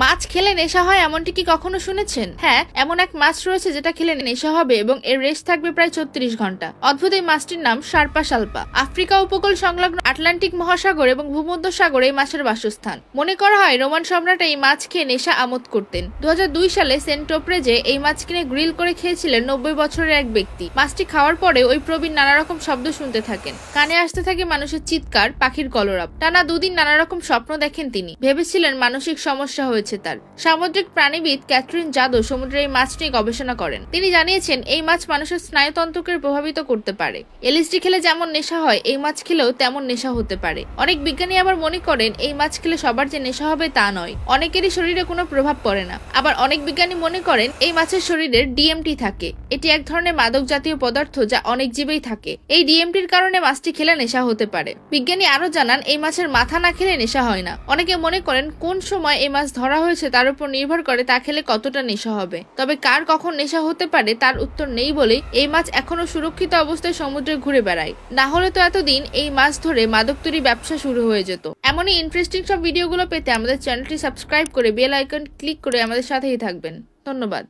মাছ খেলে নেশা হয় এমনটি কি কখনো শুনেছেন? হ্যাঁ, এমন এক মাছ রয়েছে যেটা খেলে নেশা হবে এবং এর রেস থাকবে প্রায় 36 ঘন্টা। অদ্ভুত এই মাছটির নাম শার্পা সালপা। আফ্রিকা উপকূল সংলগ্ন আটলান্টিক মহাসাগর এবং ভূমধ্যসাগর এই মাছের বাসস্থান। মনে করা হয় রোমান সম্রাট এই মাছ খেয়ে নেশা আমোদ করতেন। 2002 সালে সেন্ট টোপ্রেজে এই মাছ কিনে গ্রিল করে খেয়েছিলেন 90 বছরের এক ব্যক্তি। মাছটি খাওয়ার পরে ওই প্রবীণ নানা রকম শব্দ শুনতে থাকেন। কানে আসতে থাকে মানুষের চিৎকার, পাখির কলরব। টানা 2 দিন নানা রকম স্বপ্ন দেখেন তিনি। ভেবেছিলেন মানসিক সমস্যা হয়েছে তার। সামুদ্রিক প্রাণীবিদ ক্যাথরিন জাদো সমুদ্রে এই মাছ নিয়ে গবেষণা করেন। তিনি জানিয়েছেন এই মাছ মানুষের স্নায়ুতন্ত্রকে প্রভাবিত করতে পারে। এলএসডি খেলে যেমন নেশা হয়, এই মাছ খেলেও তেমন নেশা হতে পারে। অনেক বিজ্ঞানী আবার মনে করেন এই মাছ খেলে সবার যে নেশা হবে তা নয়, অনেকেরই শরীরে কোনো প্রভাব পড়ে না। আবার অনেক বিজ্ঞানী মনে করেন এই মাছের শরীরের ডিএমটি থাকে। এটি এক ধরনের মাদক জাতীয় পদার্থ যা অনেক জীবেই থাকে। এই ডিএমটির কারণে মাছটি খেলে নেশা হতে পারে। বিজ্ঞানী আরো জানান এই মাছের মাথা না খেলে নেশা হয় না। অনেকে মনে করেন কোন সময় এই মাছ ধরা হয়েছে তার উপর নির্ভর করে তা খেলে কতটা নেশা হবে। তবে কার কখন নেশা হতে পারে তার উত্তর নেই বলেই এই মাছ এখনো সুরক্ষিত অবস্থায় সমুদ্রে ঘুরে বেড়ায়। না হলে তো এতদিন এই মাছ ধরে মাদক তৈরি ব্যবসা শুরু হয়ে যেত। এমনই ইন্টারেস্টিং সব ভিডিওগুলো পেতে আমাদের চ্যানেলটি সাবস্ক্রাইব করে বেল আইকন ক্লিক করে আমাদের সাথেই থাকবেন। ধন্যবাদ।